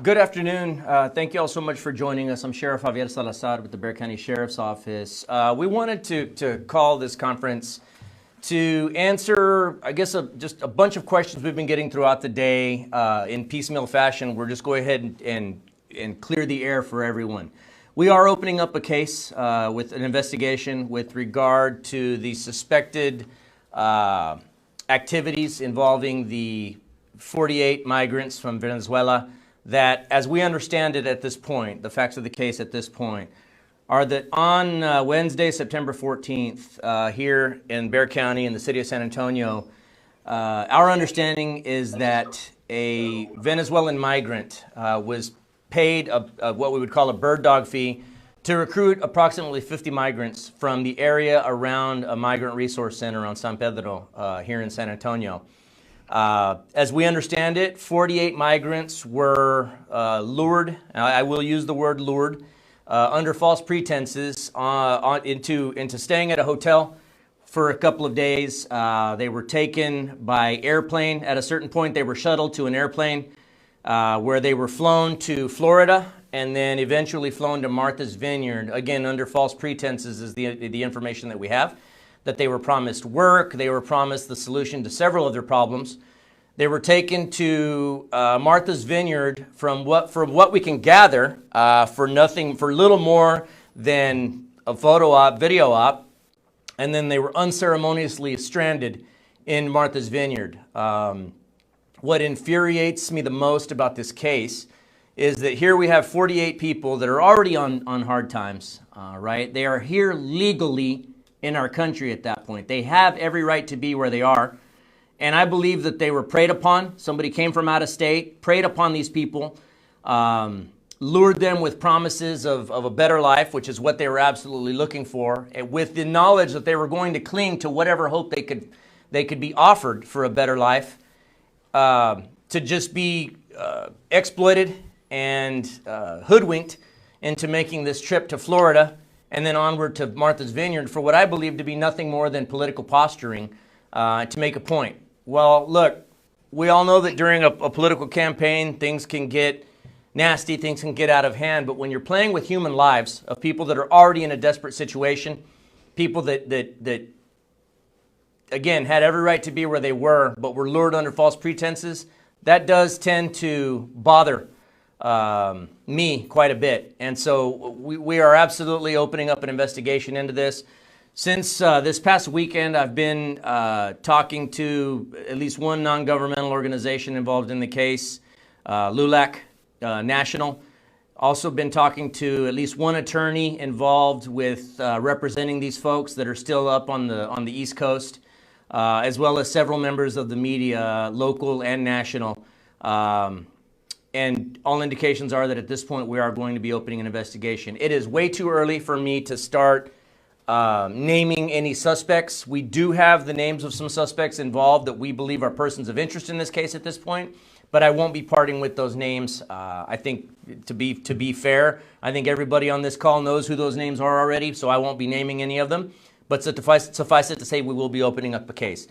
Good afternoon. Thank you all so much for joining us. I'm Sheriff Javier Salazar with the Bexar County Sheriff's Office. We wanted to call this conference to answer, I guess, just a bunch of questions we've been getting throughout the day in piecemeal fashion. We're just go ahead and clear the air for everyone. We are opening up a case with an investigation with regard to the suspected activities involving the 48 migrants from Venezuela that, as we understand it at this point, the facts of the case at this point, are that on Wednesday, September 14th, here in Bexar County in the city of San Antonio, our understanding is that a Venezuelan migrant was paid what we would call a bird dog fee to recruit approximately 50 migrants from the area around a migrant resource center on San Pedro here in San Antonio. As we understand it, 48 migrants were lured, I will use the word lured, under false pretenses into staying at a hotel for a couple of days. They were taken by airplane. At a certain point, they were shuttled to an airplane where they were flown to Florida and then eventually flown to Martha's Vineyard, again under false pretenses is the information that we have, that they were promised work, they were promised the solution to several of their problems. They were taken to Martha's Vineyard from what we can gather for little more than a photo op, video op, and then they were unceremoniously stranded in Martha's Vineyard. What infuriates me the most about this case is that here we have 48 people that are already on hard times, right? They are here legally in our country at that point. They have every right to be where they are. And I believe that they were preyed upon. Somebody came from out of state, preyed upon these people, lured them with promises of a better life, which is what they were absolutely looking for, and with the knowledge that they were going to cling to whatever hope they could be offered for a better life, to just be exploited and hoodwinked into making this trip to Florida and then onward to Martha's Vineyard for what I believe to be nothing more than political posturing to make a point. Well, look, we all know that during a political campaign, things can get nasty, things can get out of hand, but when you're playing with human lives of people that are already in a desperate situation, people that again, had every right to be where they were, but were lured under false pretenses, that does tend to bother me quite a bit. And so we are absolutely opening up an investigation into this. Since this past weekend, I've been talking to at least one non-governmental organization involved in the case, LULAC National. Also been talking to at least one attorney involved with representing these folks that are still up on the East Coast, as well as several members of the media, local and national. And all indications are that at this point we are going to be opening an investigation. It is way too early for me to start naming any suspects. We do have the names of some suspects involved that we believe are persons of interest in this case at this point, but I won't be parting with those names. I think to be fair, I think everybody on this call knows who those names are already, so I won't be naming any of them. But suffice it to say, we will be opening up a case.